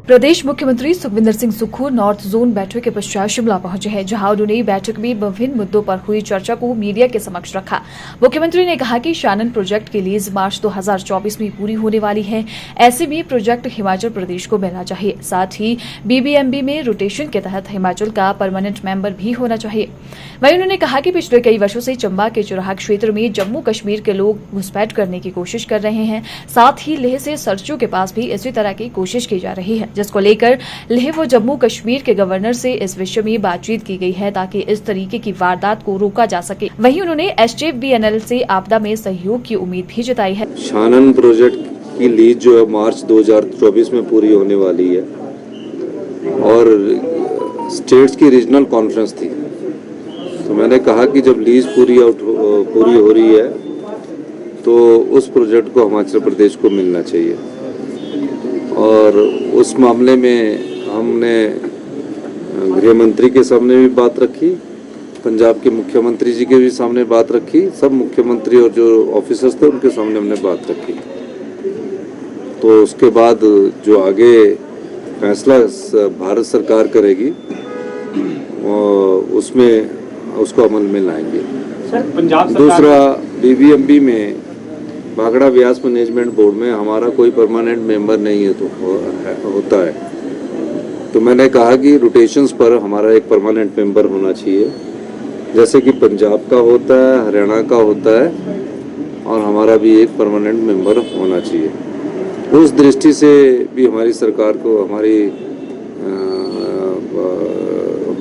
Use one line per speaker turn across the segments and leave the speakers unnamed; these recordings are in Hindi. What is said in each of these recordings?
प्रदेश मुख्यमंत्री सुखविंदर सिंह सुक्खू नॉर्थ जोन बैठक के पश्चात शिमला पहुंचे हैं, जहां उन्होंने बैठक में विभिन्न मुद्दों पर हुई चर्चा को मीडिया के समक्ष रखा। मुख्यमंत्री ने कहा कि शानन प्रोजेक्ट की लीज मार्च 2024 में पूरी होने वाली है। ऐसे में प्रोजेक्ट हिमाचल प्रदेश को मिलना चाहिए। साथ ही बीबीएमबी में रोटेशन के तहत हिमाचल का परमानेंट मेंबर भी होना चाहिए। वहीं उन्होंने कहा कि पिछले कई वर्षों से चंबा के चुराह क्षेत्र में जम्मू कश्मीर के लोग घुसपैठ करने की कोशिश कर रहे हैं। साथ ही लेह से सरचू के पास भी इसी तरह की कोशिश की जा रही है, जिसको लेकर लेह व जम्मू कश्मीर के गवर्नर से इस विषय में बातचीत की गई है ताकि इस तरीके की वारदात को रोका जा सके। वहीं उन्होंने एसजेवीएनएल से आपदा में सहयोग की उम्मीद भी जताई है।
शानन प्रोजेक्ट की लीज जो है मार्च 2024 में पूरी होने वाली है और स्टेट्स की रीजनल कॉन्फ्रेंस थी, तो मैंने कहा कि जब लीज पूरी हो रही है तो उस प्रोजेक्ट को हिमाचल प्रदेश को मिलना चाहिए। और उस मामले में हमने गृह मंत्री के सामने भी बात रखी, पंजाब के मुख्यमंत्री जी के भी सामने बात रखी, सब मुख्यमंत्री और जो ऑफिसर्स थे उनके सामने हमने बात रखी। तो उसके बाद जो आगे फैसला भारत सरकार करेगी उसमें उसको अमल में लाएंगे। दूसरा, बीबीएमबी में भाखड़ा व्यास मैनेजमेंट बोर्ड में हमारा कोई परमानेंट मेंबर नहीं है, तो होता है, तो मैंने कहा कि रोटेशंस पर हमारा एक परमानेंट मेंबर होना चाहिए, जैसे कि पंजाब का होता है, हरियाणा का होता है, और हमारा भी एक परमानेंट मेंबर होना चाहिए। उस दृष्टि से भी हमारी सरकार को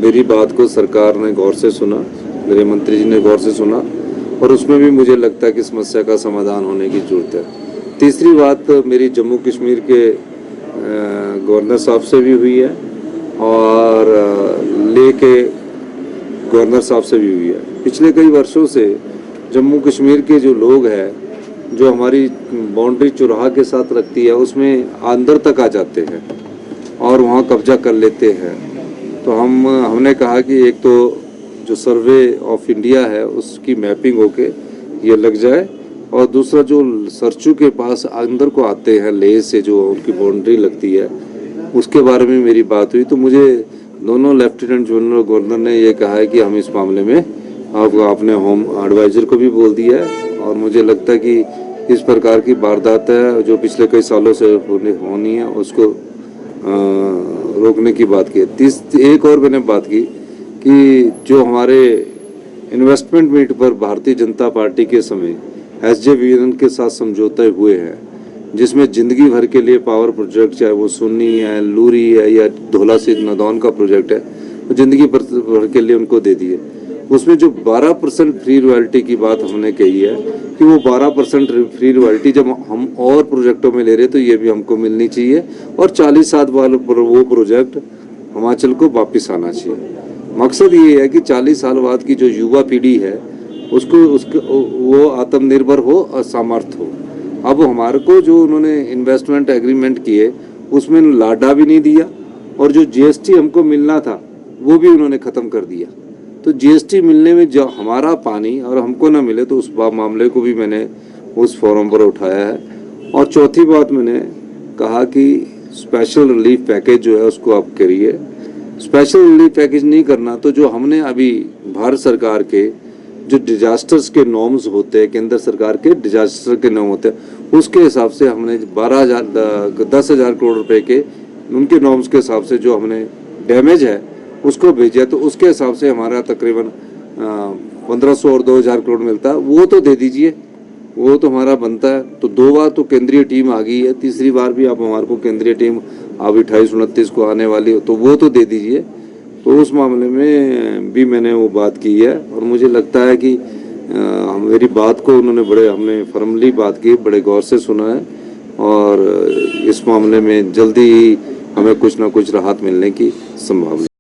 मेरी बात को सरकार ने गौर से सुना, गृह मंत्री जी ने गौर से सुना, और उसमें भी मुझे लगता है कि समस्या का समाधान होने की जरूरत है। तीसरी बात मेरी जम्मू कश्मीर के गवर्नर साहब से भी हुई है और लेह के गवर्नर साहब से भी हुई है। पिछले कई वर्षों से जम्मू कश्मीर के जो लोग हैं, जो हमारी बाउंड्री चुराह के साथ लगती है, उसमें अंदर तक आ जाते हैं और वहाँ कब्जा कर लेते हैं। तो हमने कहा कि एक तो जो सर्वे ऑफ इंडिया है उसकी मैपिंग होके ये लग जाए, और दूसरा जो सरचू के पास अंदर को आते हैं लेह से जो उनकी बाउंड्री लगती है, उसके बारे में मेरी बात हुई। तो मुझे दोनों लेफ्टिनेंट जनरल गवर्नर ने ये कहा है कि हम इस मामले में अपने होम एडवाइजर को भी बोल दिया है, और मुझे लगता है कि इस प्रकार की वारदात है जो पिछले कई सालों से होनी है, उसको रोकने की बात की। एक और मैंने बात की कि जो हमारे इन्वेस्टमेंट मीट पर भारतीय जनता पार्टी के समय एसजेवीएनएल के साथ समझौते हुए हैं, जिसमें जिंदगी भर के लिए पावर प्रोजेक्ट, चाहे वो सुन्नी है, लूरी है या धौला से नदौन का प्रोजेक्ट है, तो जिंदगी भर के लिए उनको दे दिए। उसमें जो 12% फ्री रॉयल्टी की बात हमने कही है कि वो 12% फ्री रॉयल्टी जब हम और प्रोजेक्टों में ले रहे तो ये भी हमको मिलनी चाहिए, और 40 साल वाले वो प्रोजेक्ट हिमाचल को वापस आना चाहिए। मकसद ये है कि 40 साल बाद की जो युवा पीढ़ी है उसको वो आत्मनिर्भर हो और सामर्थ्य हो। अब हमारे को जो उन्होंने इन्वेस्टमेंट एग्रीमेंट किए उसमें लाडा भी नहीं दिया, और जो जीएसटी हमको मिलना था वो भी उन्होंने ख़त्म कर दिया। तो जीएसटी मिलने में जो हमारा पानी और हमको ना मिले, तो उस मामले को भी मैंने उस फोरम पर उठाया है। और चौथी बात मैंने कहा कि स्पेशल रिलीफ पैकेज जो है उसको आप करिए। स्पेशल रिलीफ पैकेज नहीं करना तो जो हमने अभी भारत सरकार के जो डिजास्टर्स के नॉर्म्स होते हैं, केंद्र सरकार के डिजास्टर के नॉर्म होते हैं, उसके हिसाब से हमने 10,000 करोड़ रुपए के उनके नॉर्म्स के हिसाब से जो हमने डैमेज है उसको भेजा, तो उसके हिसाब से हमारा तकरीबन 1500 और 2,000 करोड़ मिलता है, वो तो दे दीजिए, वो तो हमारा बनता है। तो 2 बार तो केंद्रीय टीम आ गई है, तीसरी बार भी आप हमारे को केंद्रीय टीम अब 28-29 को आने वाली हो, तो वो तो दे दीजिए। तो उस मामले में भी मैंने वो बात की है, और मुझे लगता है कि मेरी बात को हमने फर्मली बात की, बड़े गौर से सुना है, और इस मामले में जल्दी ही हमें कुछ ना कुछ राहत मिलने की संभावना।